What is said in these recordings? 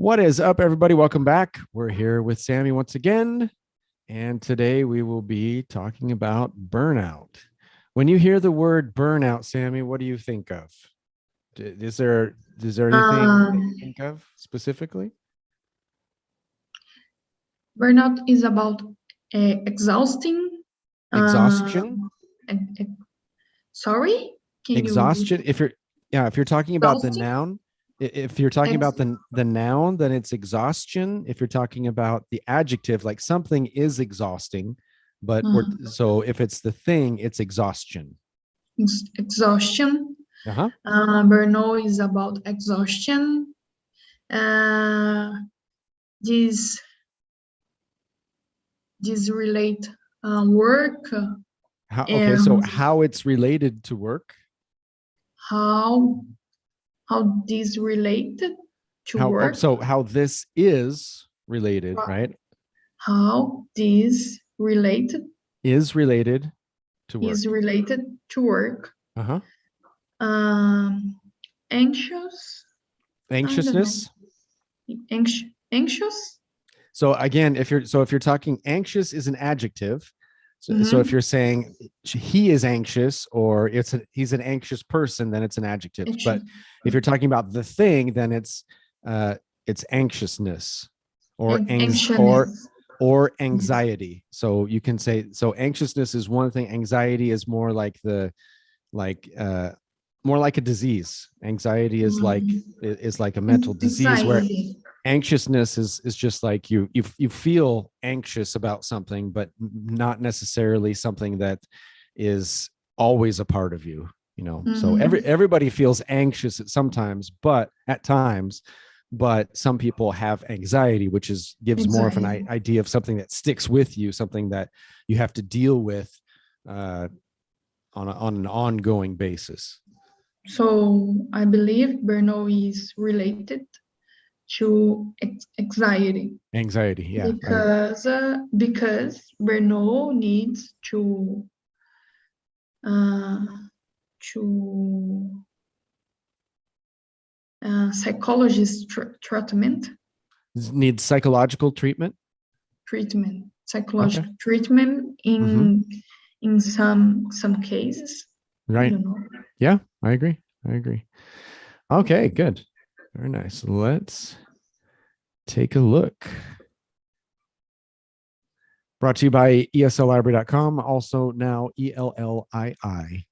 What is up, everybody? Welcome back. We're here with Sammy once again, and today we will be talking about burnout. When you hear the word burnout, Sammy, what do you think of? Is there anything that you think of specifically? Burnout is about exhausting. Exhaustion? Sorry? Exhaustion. If you're talking about the Exhausting? noun, if you're talking about the noun, then it's exhaustion. If you're talking about the adjective, like something is exhausting, but so if it's the thing, it's exhaustion. Exhaustion. Uh-huh. Burnout is about exhaustion. This relate work. So how it's related to work? How this related to work? So how this is related, right? How this related is related to work. Is related to work. Uh-huh. Anxiousness. Anxious. So again, if you're talking anxious is an adjective. So if you're saying he is anxious or he's an anxious person, then it's an adjective. But if you're talking about the thing, then it's anxiousness or anxiety. So you can say, so anxiousness is one thing. Anxiety is more like more like a disease. Anxiety is like a mental disease, where anxiousness is just like you feel anxious about something, but not necessarily something that is always a part of you, So everybody feels anxious at times, but some people have anxiety, which gives more of an idea of something that sticks with you, something that you have to deal with on an ongoing basis. So I believe burnout is related to anxiety. Anxiety, yeah. Because burnout needs to psychologist treatment. Needs psychological treatment. Psychological treatment in some cases. Right. Yeah, I agree. Okay, good. Very nice. Let's take a look. Brought to you by ESLlibrary.com, also now ELLII.com.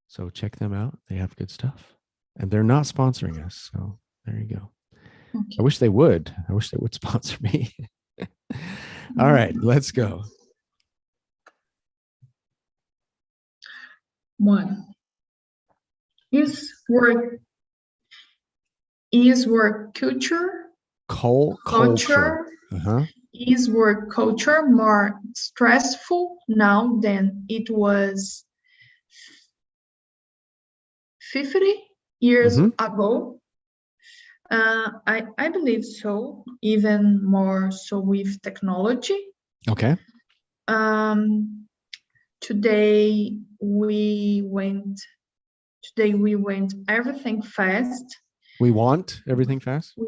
So check them out. They have good stuff. And they're not sponsoring us. So there you go. Okay. I wish they would sponsor me. All right, let's go. 1. Is work culture? Culture. Uh-huh. Is work culture more stressful now than it was 50 years ago? I believe so, even more so with technology. Okay. Today we went everything fast. We want everything fast?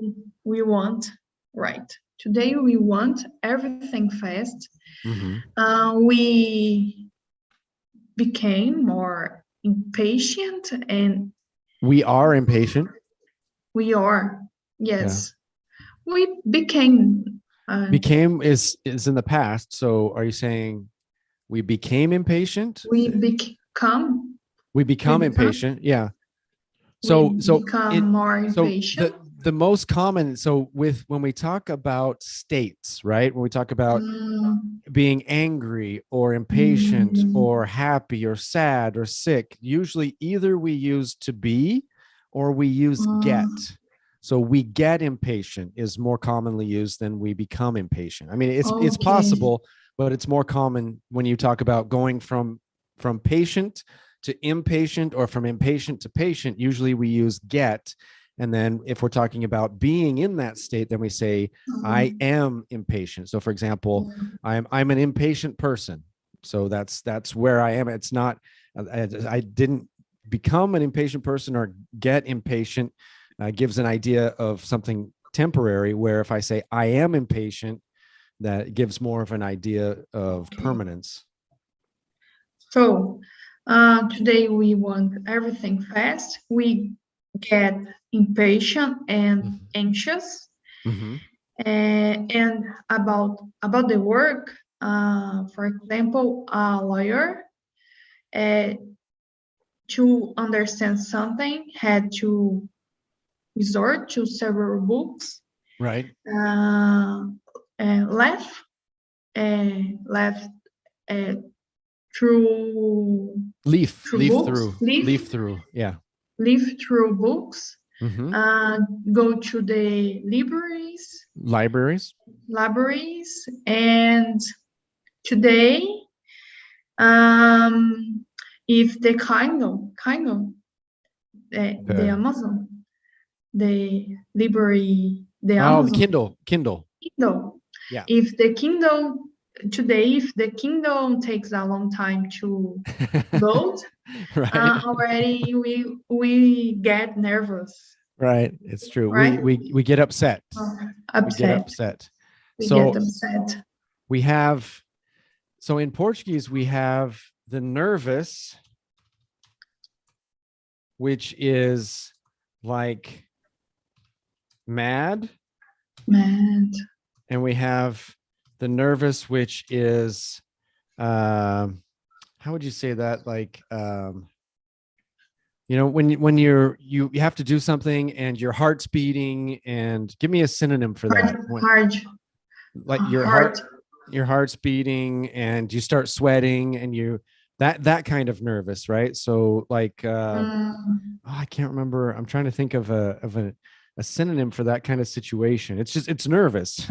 We want, right. Today we want everything fast. We became more impatient and... We are impatient? We are, yes. Yeah. We became... became is in the past, so are you saying we became impatient? We become impatient, yeah. So more impatient. The most common, when we talk about states, right? When we talk about being angry or impatient or happy or sad or sick, usually either we use to be or we use get. So we get impatient is more commonly used than we become impatient. I mean, it's possible, but it's more common when you talk about going from patient to impatient or from impatient to patient. Usually we use get. And then if we're talking about being in that state, then we say, I am impatient. So for example, I'm an impatient person. So that's where I am. It's not, I didn't become an impatient person or get impatient. gives an idea of something temporary, where if I say I am impatient, that gives more of an idea of permanence. So today we want everything fast. We get impatient and anxious. And about the work, for example, a lawyer to understand something had to resort to several books. Right. Left through leaf books, through, yeah. Leaf through books. Go to the libraries, and today, if the Kindle, the Amazon, the library, the Amazon, the Kindle. Yeah. If the Kindle takes a long time to load, right. Already we get nervous. Right, it's true. Right? We get upset. We get upset. We have, so in Portuguese we have the nervous, which is like mad. And we have the nervous, which is how would you say that? Like when you have to do something and your heart's beating, and give me a synonym for that. Like your heart's beating and you start sweating, and that kind of nervous, right? So like I can't remember. I'm trying to think of a synonym for that kind of situation. It's nervous.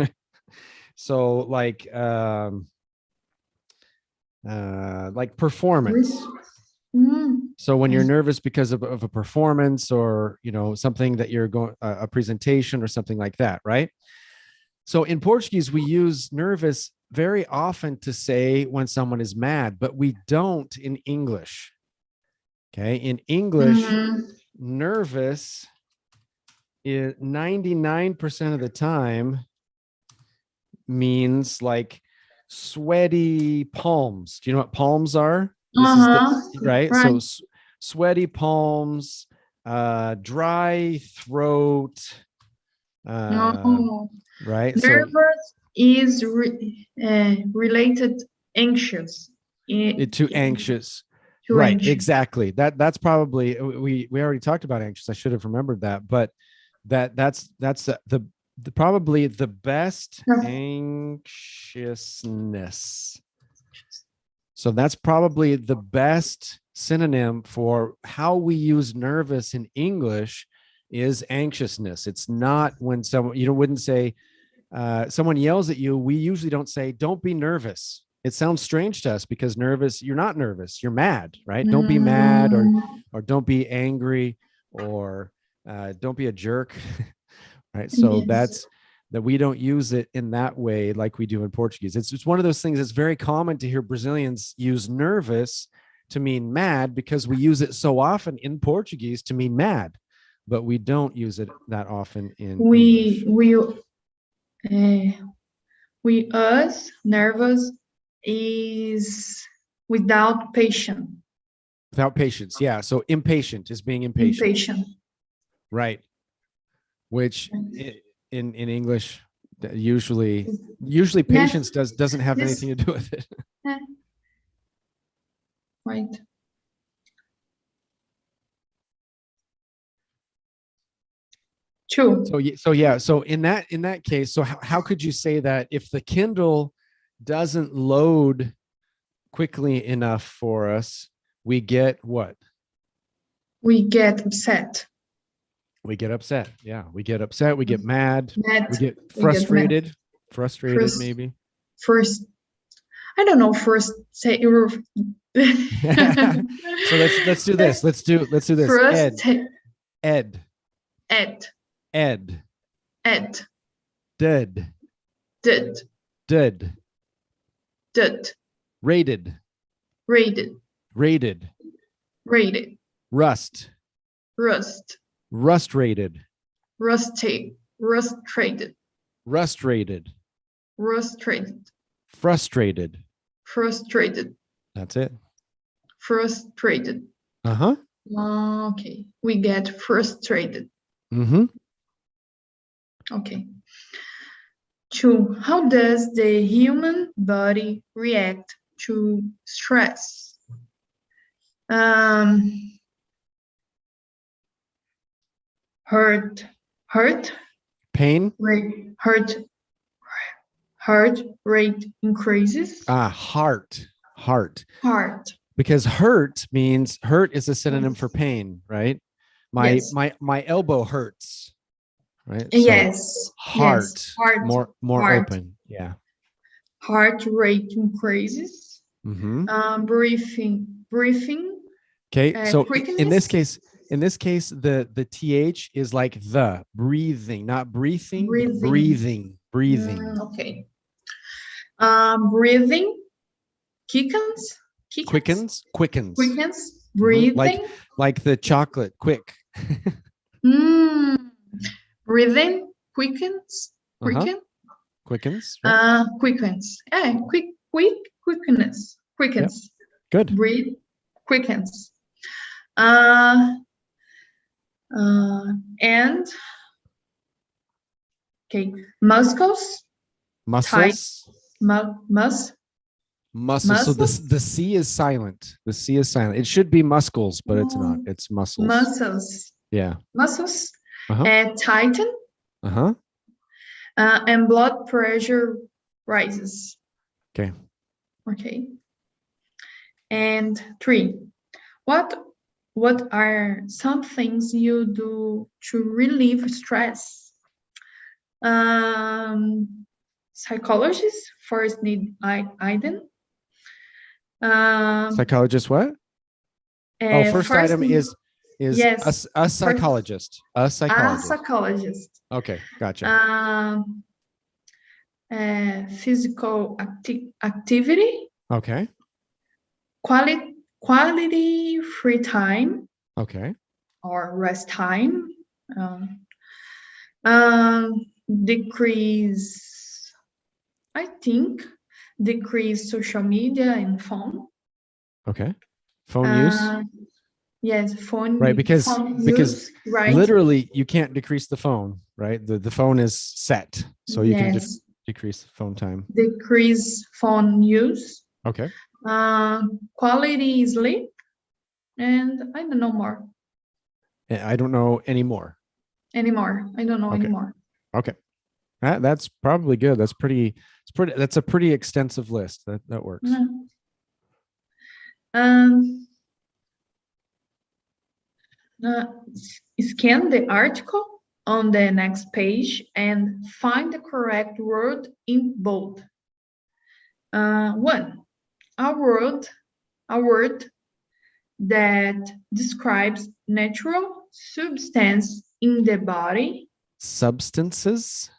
So like performance. So when you're nervous because of a performance, or something that you're going, a presentation or something like that, right? So in Portuguese we use nervous very often to say when someone is mad, but we don't in English. Okay, in English, nervous is 99% of the time means like sweaty palms. Do you know what palms are? Right? So sweaty palms, dry throat, right? Nervous is related anxious to anxious. Right, anxious. Exactly. That's probably, we already talked about anxious. I should have remembered that, but that's the probably the best anxiousness. So that's probably the best synonym for how we use nervous in English is anxiousness. It's not when someone, wouldn't say, someone yells at you, we usually don't say, don't be nervous. It sounds strange to us because nervous, you're not nervous, you're mad, right? Don't be mad, or don't be angry, or don't be a jerk. Right. So that's that we don't use it in that way like we do in Portuguese. It's one of those things that's very common to hear Brazilians use nervous to mean mad, because we use it so often in Portuguese to mean mad, but we don't use it that often in English. Nervous is without patience. Without patience, yeah. So impatient is being impatient. Right. Which in English, usually patience doesn't have anything to do with it. Right. True. So in that case, so how could you say that if the Kindle doesn't load quickly enough for us, we get what? We get upset. We get upset. Yeah, we get upset. We get mad. We get frustrated. Maybe. First, I don't know. First, say you're. So let's do this. Let's do this. First, Ed. Dead. Rated. Rust rated. Frustrated. Frustrated. Frustrated. Frustrated. Frustrated. That's it. Frustrated. Uh-huh. Okay, we get frustrated. Mm-hmm. Okay. 2. How does the human body react to stress? Heart Pain. Heart rate increases. Heart. Heart. Because hurt is a synonym for pain, right? My elbow hurts, right? So yes. heart, yes. Heart. more heart. open. Yeah. Heart rate increases. Mm-hmm. Breathing. Okay. So quickness. in this case, the th is like the breathing, not breathing. Breathing. Okay. Breathing. Quickens. Breathing. Like the chocolate. Quick. Breathing. Quickens. Quickens. Right? Quickens. Quickness. Yep. Good. Breathe. Quickens. And okay, muscles. Muscles. So the C is silent. The C is silent. It should be muscles, but it's not. It's muscles. Muscles. Yeah. Muscles. Uh-huh. Tighten. Uh-huh. And blood pressure rises. Okay. Okay. And 3. What are some things you do to relieve stress? Psychologists first need item. Psychologist what? First item is yes, a psychologist. A psychologist. Okay, gotcha. Physical activity. Okay. Quality free time. Okay. Or rest time. Decrease social media and phone. Okay. Phone use. Yes, phone. Right, because use, right? Literally you can't decrease the phone, right? The phone is set, so you can decrease phone time. Decrease phone use. Okay. Quality sleep, and I don't know more. I don't know anymore. I don't know anymore. Okay. That's probably good. That's a pretty extensive list. That works. Scan the article on the next page and find the correct word in bold. 1. A word that describes natural substance in the body. Substances.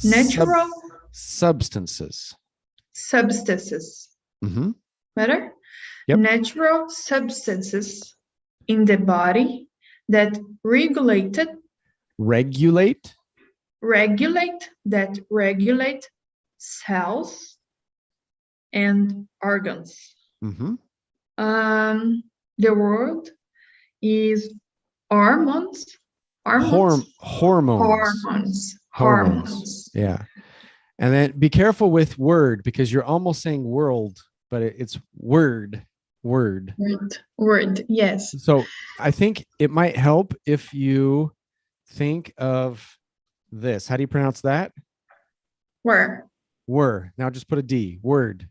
Natural substances. Mm-hmm. Better? Yep. Natural substances in the body that regulate cells and organs. Mm-hmm. The word is hormones. Hormones. Yeah. And then be careful with word, because you're almost saying world, but it's word. Word, yes. So I think it might help if you think of this. How do you pronounce that? Were. Now just put a D. Word.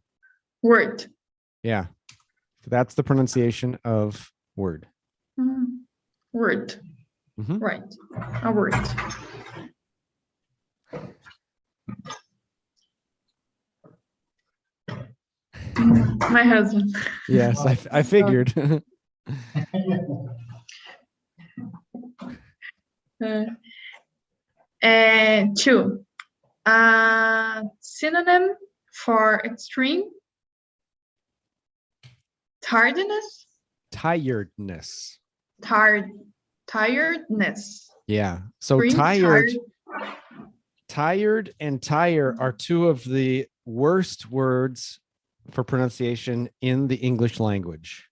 Yeah. So that's the pronunciation of word. Word. Mm-hmm. Right. A word. My husband. Yes, I figured. 2. Synonym for extreme. Tiredness. Tiredness. tiredness. Yeah. So Pretty tired and tire are two of the worst words for pronunciation in the English language.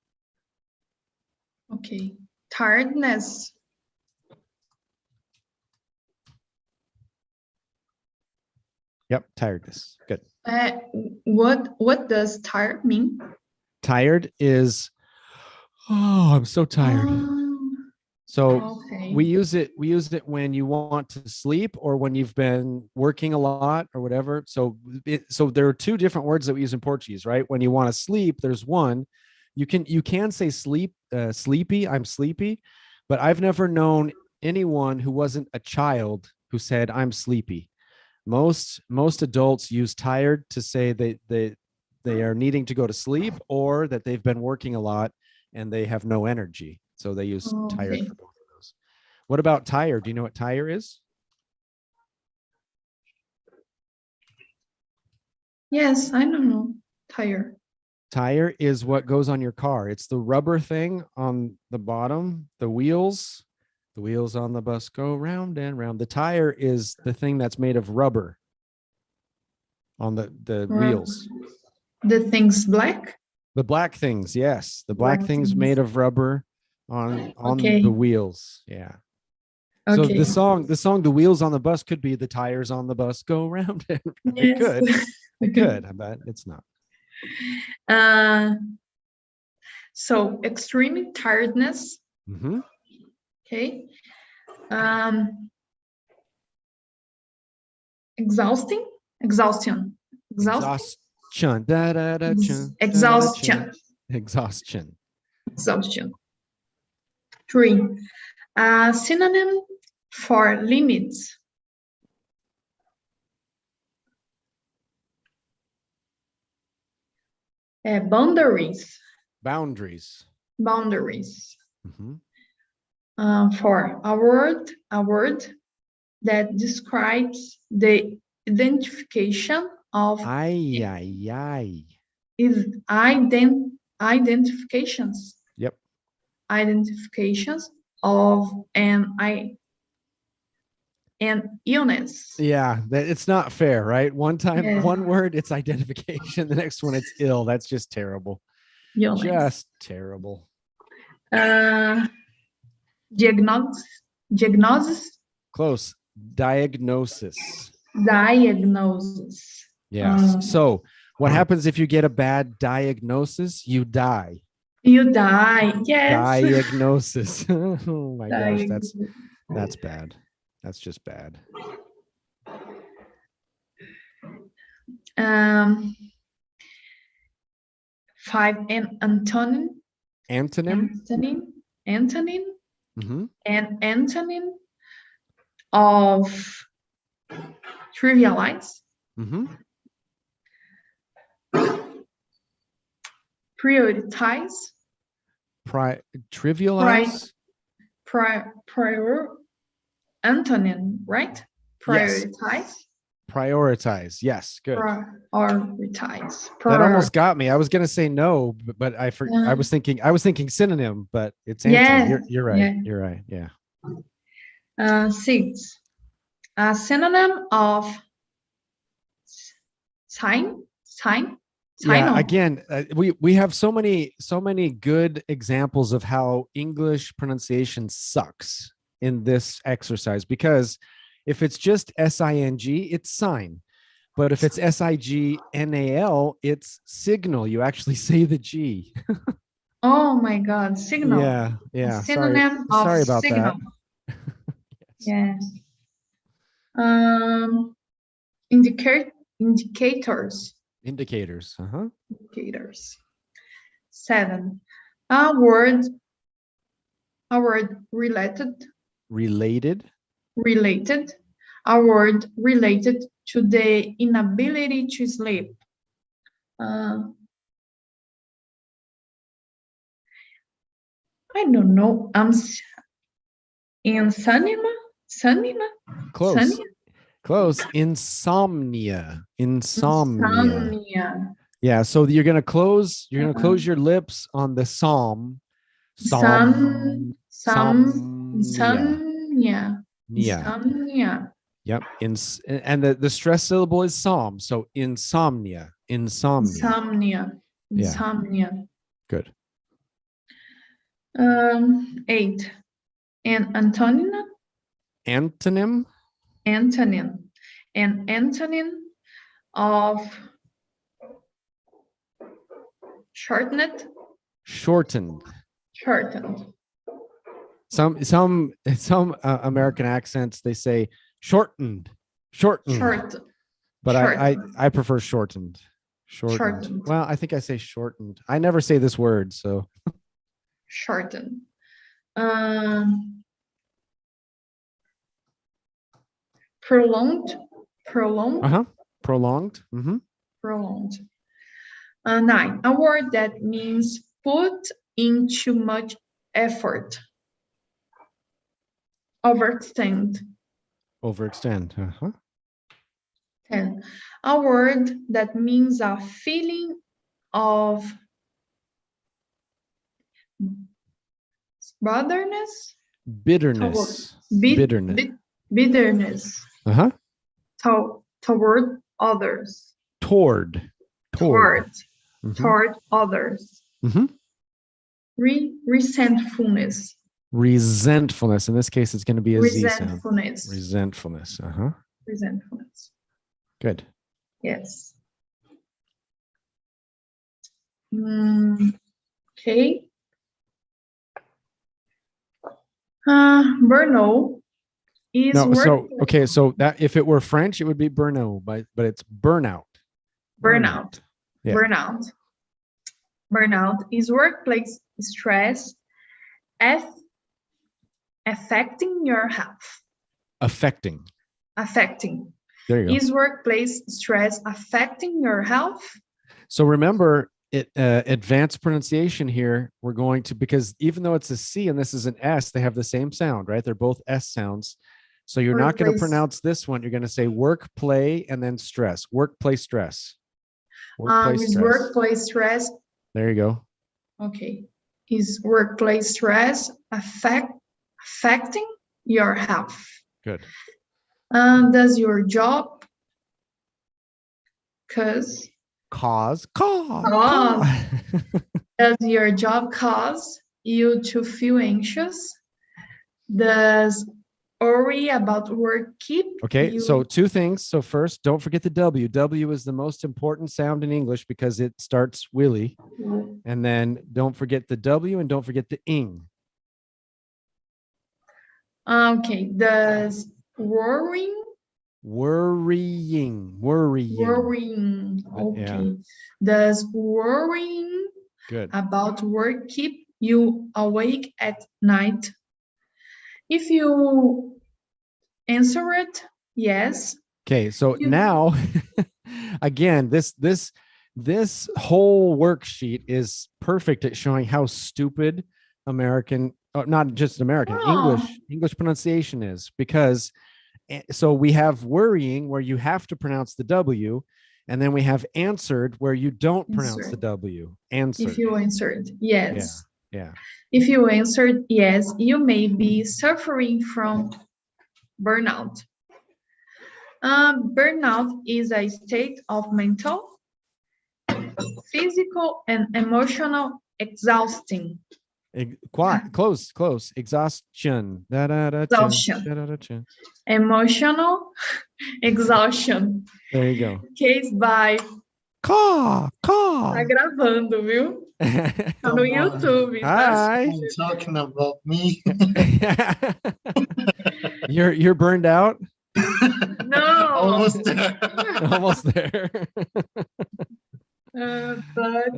Okay. Tiredness. Yep. Tiredness. Good. What does tired mean? Tired is, oh, I'm so tired. So Okay. we use it when you want to sleep or when you've been working a lot or whatever. So there are two different words that we use in Portuguese, right? When you want to sleep, there's one. You can say sleepy, I'm sleepy, but I've never known anyone who wasn't a child who said I'm sleepy. Most adults use tired to say they are needing to go to sleep or that they've been working a lot and they have no energy. So they use tired for both of those. What about tire? Do you know what tire is? Yes, I don't know. Tire. Tire is what goes on your car. It's the rubber thing on the bottom, the wheels. The wheels on the bus go round and round. The tire is the thing that's made of rubber on the wheels. The things black? The black things, yes. The black things made of rubber on the wheels. Yeah. So the song The Wheels on the Bus could be the tires on the bus go round and round. It could. It could, I bet it's not. So extreme tiredness. Mm-hmm. Okay. Exhaustion. Exhaustion. Exhaustion. 3. Synonym for limits. Boundaries. Mm-hmm. For a word that describes the identification of identifications. Yep. Identifications of an illness. Yeah, it's not fair, right? One word, it's identification. The next one, it's ill. That's just terrible. Illness. Just terrible. Diagnosis. Close. Diagnosis. Yes. So what happens if you get a bad diagnosis? You die. You die. Yes. Diagnosis. Oh my gosh, that's bad. That's just bad. 5, an antonym. Antonym. Mm-hmm. An antonym of trivialize. Mm-hmm. Prioritize. Trivialize. Prior. Antonym, right? Prioritize. Yes. Prioritize. Yes, good. Prioritize. That almost got me. I was gonna say no, but I was thinking synonym, but it's antonym. Yeah. You're right. Yeah. You're right. Yeah. 6. A synonym of sign. Yeah, again, we have so many good examples of how English pronunciation sucks in this exercise, because if it's just S-I-N-G, it's sign. But if it's S-I-G-N-A-L, it's signal. You actually say the G. Oh my God, signal. Yeah. A synonym of sorry about signal. that. Yes. Indicators. Uh-huh. Indicators. 7. A word related. A word related to the inability to sleep. I don't know. Insomnia. Close. Insomnia. Yeah, so you're gonna close your lips on the somnia. Insomnia. Nia. Insomnia. Yep. And the stress syllable is psalm. So insomnia. Insomnia. Insomnia. Yeah. Insomnia. Good. 8. An antonym. Antonym. Antonym. An antonym of shortened. Shortened. Shortened. Some American accents, they say shortened. Shortened. Short. But shortened. I prefer shortened. Shortened. Well, I think I say shortened. I never say this word, so. Shortened. Prolonged. Prolonged. Prolonged. Mm-hmm. Prolonged. 9. A word that means put into much effort. Overextend. Overextend. 10. A word that means a feeling of bitterness. Bitterness. Bitterness. Toward others. Toward. Mm-hmm. Toward others. Mm-hmm. Resentfulness. Resentfulness. In this case, it's going to be a Z sound. Resentfulness. Resentfulness. Resentfulness. Good. Yes. Okay. Burnout is so that if it were French, it would be burnout, but it's burnout. Burnout. Yeah. Burnout. Burnout is workplace stress affecting your health. Affecting. There you go. Is workplace stress affecting your health? So remember, advanced pronunciation here, we're going to, because even though it's a C and this is an S, they have the same sound, right? They're both S sounds. So you're not going to pronounce this one. You're going to say work, play, and then stress. Workplace stress. Is workplace stress. There you go. Okay. Is workplace stress affecting your health? Good. Does your job cause does your job cause you to feel anxious? Does worry about work keep you... So 2 things. So first, don't forget the W. W is the most important sound in English because it starts Willy. And then don't forget the W and don't forget the ing. Okay. Does worrying. Okay. Yeah. Does worrying about work keep you awake at night? If you answer it, yes. Okay, so now, again, this whole worksheet is perfect at showing how stupid American, not just American, English pronunciation is, because so we have worrying where you have to pronounce the W, and then we have answered where you don't pronounce the W. Answered. If you answered, yes. Yeah. If you answered yes, you may be suffering from burnout. Burnout is a state of mental, physical, and emotional exhausting. Close. Exhaustion. Exhaustion. Emotional exhaustion. There you go. Case by... Tá gravando, viu? Tá no YouTube. Hi. I'm talking about me. You're burned out? No. Almost there. Almost there. But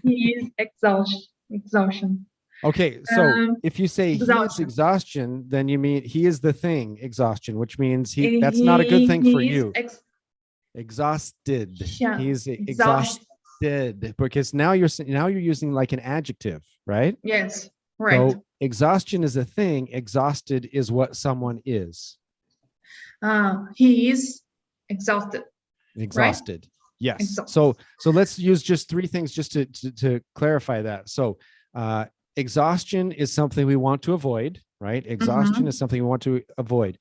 he is exhaustion. Okay, so if you say he is exhaustion, then you mean he is the thing exhaustion, which means that's not a good thing for you. Exhausted. Yeah. He's exhausted because now you're using like an adjective, right? Yes, right. So exhaustion is a thing. Exhausted is what someone is. He is exhausted. Exhausted. Right? Yes. Exhausted. So let's use just 3 things just to clarify that. So exhaustion is something we want to avoid, right? Exhaustion is something we want to avoid.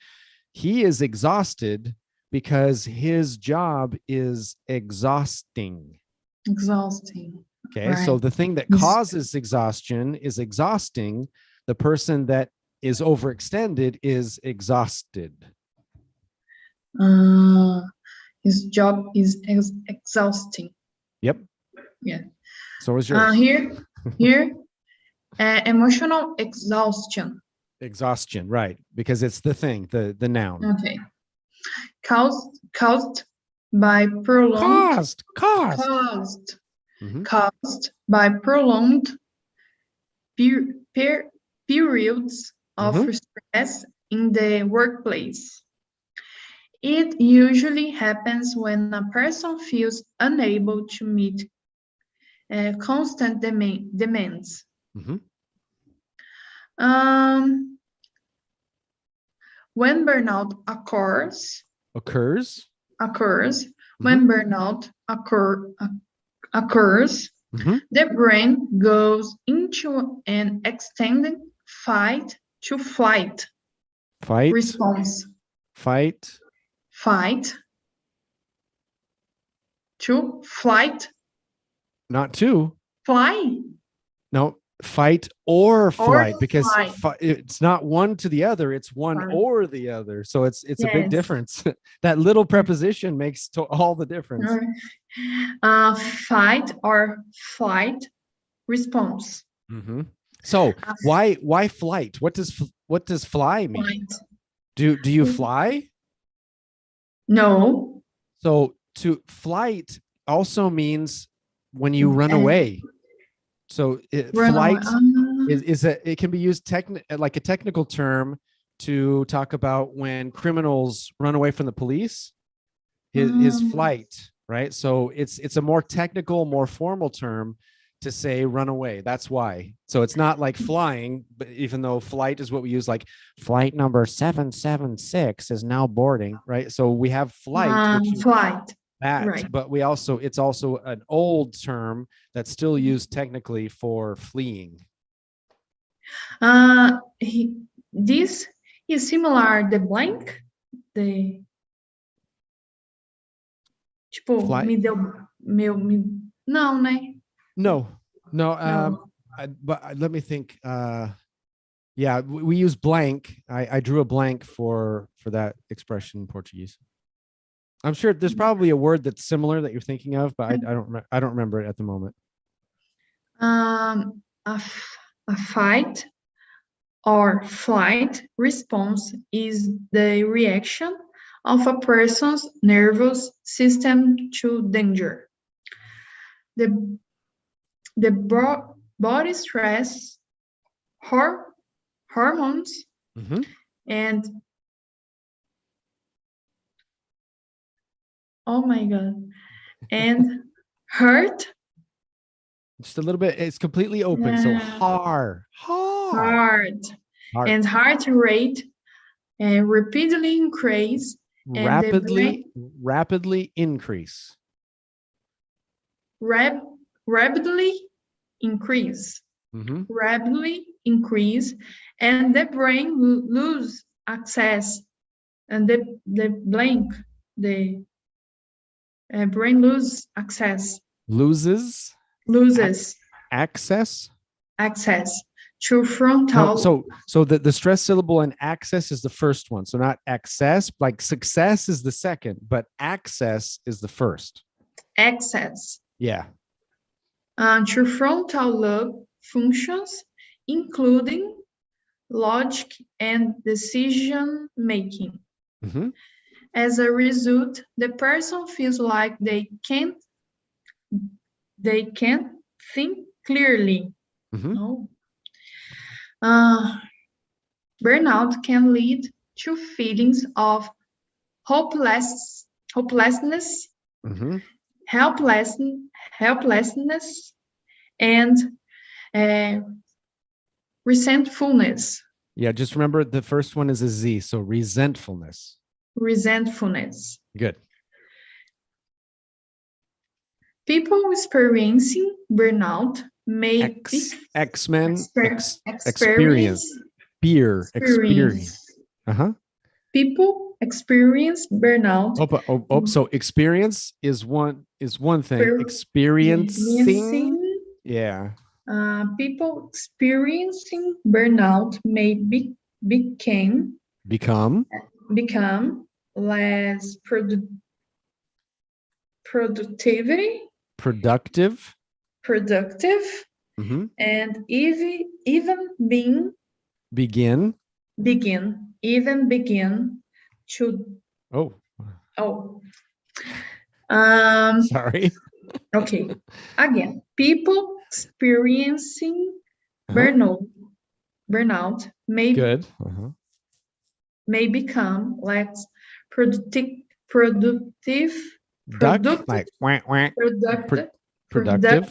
He is exhausted because his job is exhausting. Exhausting. Okay, Right. so the thing that causes exhaustion is exhausting. The person that is overextended is exhausted. His job is exhausting. Yep. Yeah. So is yours. Here, emotional exhaustion. Exhaustion, right? Because it's the thing, the noun. Okay. Caused by prolonged. Caused by prolonged periods of stress in the workplace. It usually happens when a person feels unable to meet constant demands. When burnout occurs, when burnout occurs, the brain goes into an extended fight to flight response. Fight to flight. Not to. Fly. No, fight or flight, because flight. It's not one to the other, it's one or the other. So it's a big difference. That little preposition makes all the difference. Fight or flight response. So why flight? What does fly mean? Flight. Do you fly? No. So to flight also means when you run away. So flight it can be used like a technical term to talk about when criminals run away from the police. His flight, right? So it's a more technical, more formal term to say run away. That's why. So it's not like flying, but even though flight is what we use, like flight number 776 is now boarding, right? So we have flight, right. But it's also an old term that's still used technically for fleeing. This is similar the blank, tipo, Fly? me deu não, né? No. But let me think. Yeah, we use blank. I drew a blank for that expression in Portuguese. I'm sure there's probably a word that's similar that you're thinking of, but I don't remember it at the moment. A fight or flight response is the reaction of a person's nervous system to danger. The body stress hormones and oh my god, and heart. Just a little bit. It's completely open. So heart and heart rate rapidly increase. Rapidly increase. Rapidly increase. Rapidly increase, and the brain lose access, and the brain lose access. Loses access to frontal. So the stress syllable in access is the first one. So not access, like success is the second, but access is the first. Access. Yeah. To frontal lobe functions, including logic and decision making. As a result, the person feels like they can't think clearly. Burnout can lead to feelings of hopelessness, helplessness, and resentfulness. Yeah, just remember the first one is a Z, so resentfulness. Good. People experiencing burnout may X-Men, experience experience. Uh-huh. People experience burnout. So experience is one thing. Experiencing, yeah. People experiencing burnout may become less productive, Mm-hmm. and even begin to sorry. Okay, again, people experiencing burnout may Good. may become less productive, Like productive.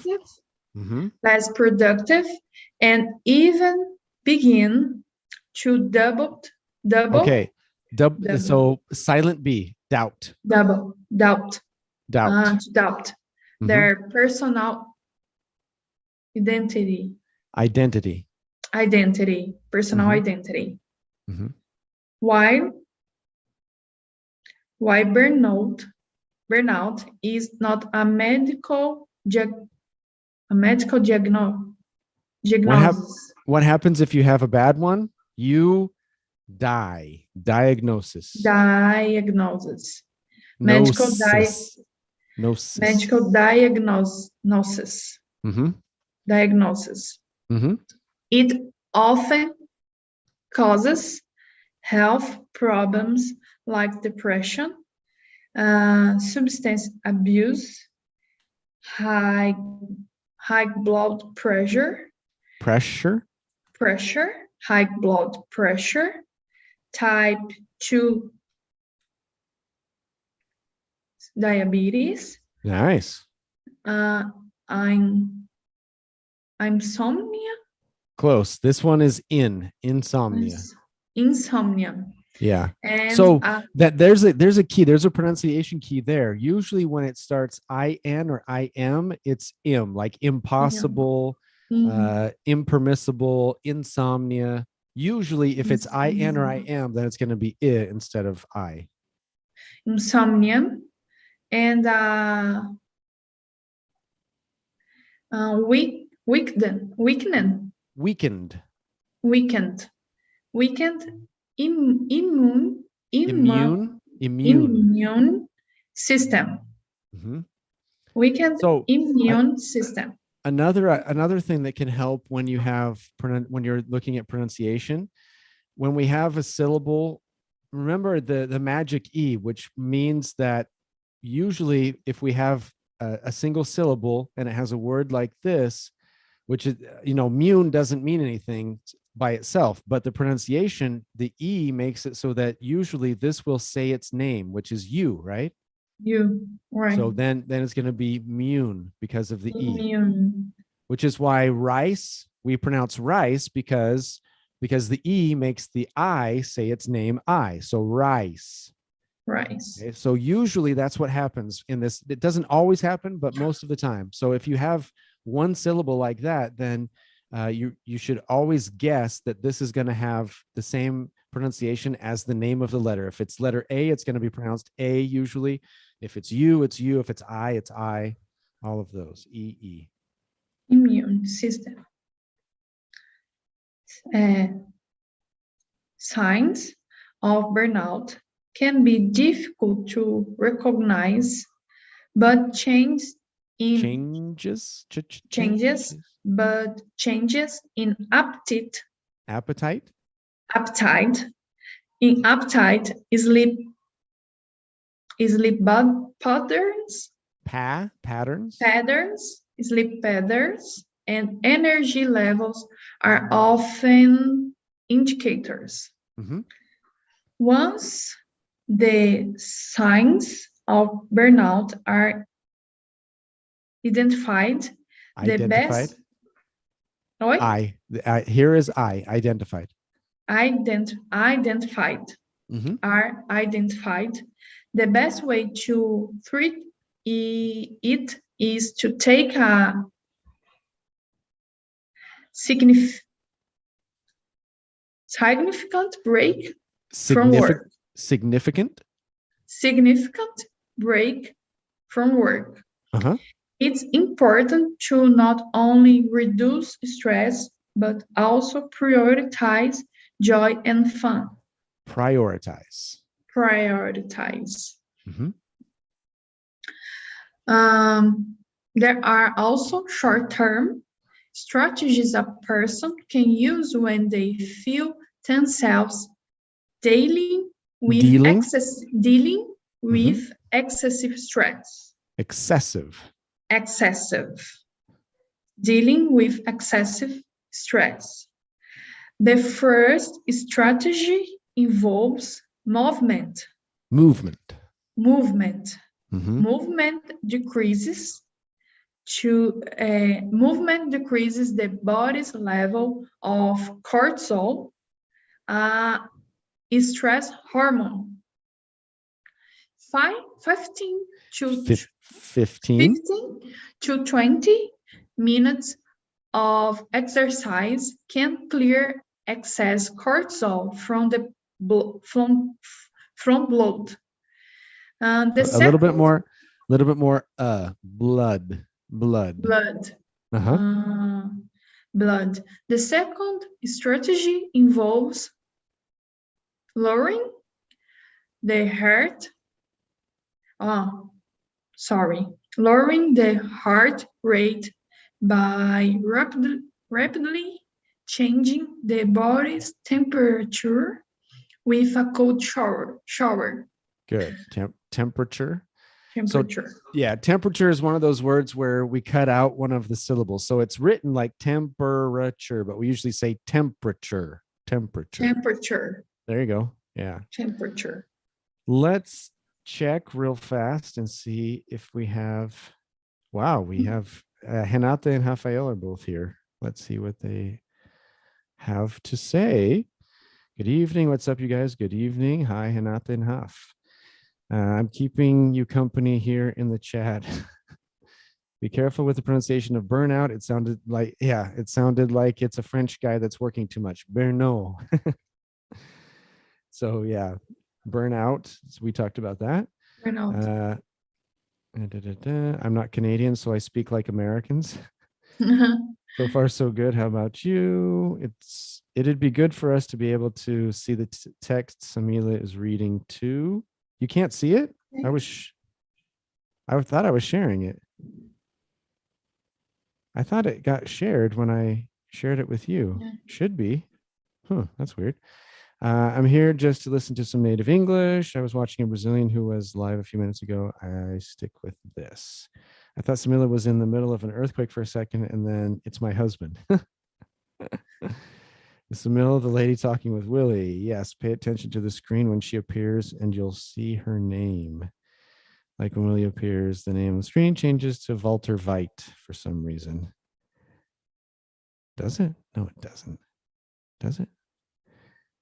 Mm-hmm. less productive, and even begin to doubt. Okay. So silent B, doubt. To doubt Mm-hmm. their personal identity. Personal Mm-hmm. identity. Mm-hmm. Why burnout is not a medical diagnosis. What happens if you have a bad one? You die. Diagnosis. Medical diagnosis. Mm-hmm. Diagnosis. Mm-hmm. It often causes health problems like depression, substance abuse, high blood pressure, high blood pressure, type 2 diabetes. Nice. Insomnia. Close. This one is insomnia. Insomnia. Yeah. And so that there's a key. There's a pronunciation key there. Usually when it starts in or im, it's im, like impossible, impermissible, insomnia. Usually if it's in or im, then it's going to be I instead of I. Insomnia. And weakened immune system. Mm-hmm. Weakened immune system. Another thing that can help when you're looking at pronunciation, when we have a syllable, remember the magic E, which means that usually if we have a single syllable and it has a word like this, which is, mune doesn't mean anything by itself, but the pronunciation, the E makes it so that usually this will say its name, which is you, right? You, right. So then it's going to be mune because of the immune. E, which is why rice, we pronounce rice because the E makes the I say its name I. So rice. Okay, so usually that's what happens in this. It doesn't always happen, but most of the time. So if you have one syllable like that, then you should always guess that this is going to have the same pronunciation as the name of the letter. If it's letter A, it's going to be pronounced A usually. If it's you, it's you. If it's I, it's I. All of those. E. Immune system. Signs of burnout can be difficult to recognize, but changes in appetite, sleep patterns, sleep patterns, and energy levels are often indicators. Mm-hmm. Once the signs of burnout are identified. Here is identified. Mm-hmm. Are identified. The best way to treat it is to take a significant break from work. Significant Break from work. Uh-huh. It's important to not only reduce stress, but also prioritize joy and fun. Prioritize. Mm-hmm. There are also short-term strategies a person can use when they feel themselves dealing with excessive stress. Dealing with excessive stress. The first strategy involves movement. Mm-hmm. Movement decreases the body's level of cortisol, stress hormone. 15 to 20 minutes of exercise can clear excess cortisol from the blood. A little bit more blood. Uh-huh. Blood. The second strategy involves lowering the heart rate by rapidly changing the body's temperature with a cold shower. Good. Temperature. So, yeah, temperature is one of those words where we cut out one of the syllables. So it's written like temperature, but we usually say temperature. There you go. Yeah. Temperature. Let's check real fast and see if we have, we have Renata and Rafael are both here. Let's see what they have to say. Good evening. What's up, you guys? Good evening. Hi, Renata and Raf. I'm keeping you company here in the chat. Be careful with the pronunciation of burnout. It sounded like it's a French guy that's working too much. Burnout. So yeah, burnout. So we talked about that. Burnout. I'm not Canadian, so I speak like Americans. So far, so good. How about you? It'd be good for us to be able to see the text Samila is reading too. You can't see it? I thought I was sharing it. I thought it got shared when I shared it with you. Yeah. Should be. That's weird. I'm here just to listen to some native English. I was watching a Brazilian who was live a few minutes ago. I stick with this. I thought Samila was in the middle of an earthquake for a second, and then it's my husband. Samila, the lady talking with Willy. Yes, pay attention to the screen when she appears, and you'll see her name. Like when Willy appears, the name on the screen changes to Walter Veit for some reason. Does it? No, it doesn't. Does it?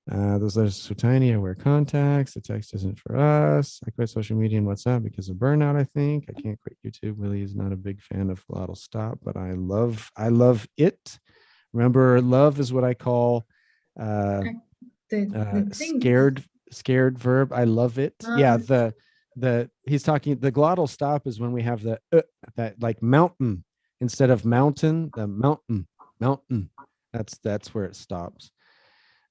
Those letters are so tiny. I wear contacts. The text isn't for us. I quit social media and WhatsApp because of burnout, I think. I can't quit YouTube. Willy is not a big fan of glottal stop, but I love it. Remember, love is what I call scared verb. I love it. Yeah, he's talking, the glottal stop is when we have the that like mountain instead of mountain, the mountain. That's where it stops.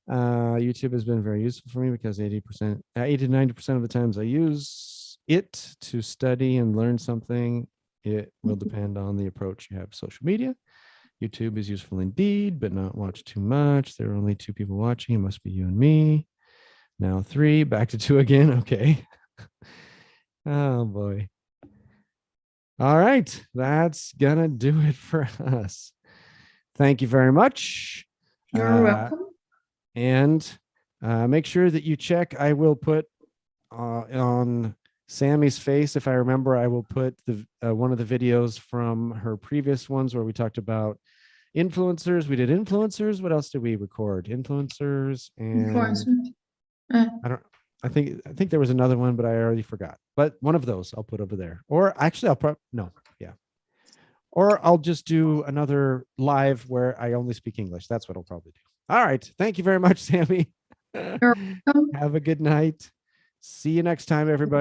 YouTube has been very useful for me because 80 to 90% of the times I use it to study and learn something. It will depend on the approach you have. Social media. YouTube is useful indeed, but not watch too much. There are only 2 people watching. It must be you and me. Now 3, back to 2 again. Okay. Oh boy. All right. That's gonna do it for us. Thank you very much. You're welcome. And make sure that you check. I will put on Sammy's face, if I remember, I will put the one of the videos from her previous ones where we talked about influencers. We did influencers. What else did we record? Influencers and I think there was another one, but I already forgot. But one of those I'll put over there. Or actually, Or I'll just do another live where I only speak English. That's what I'll probably do. All right. Thank you very much, Sammy. You're welcome. Have a good night. See you next time, everybody.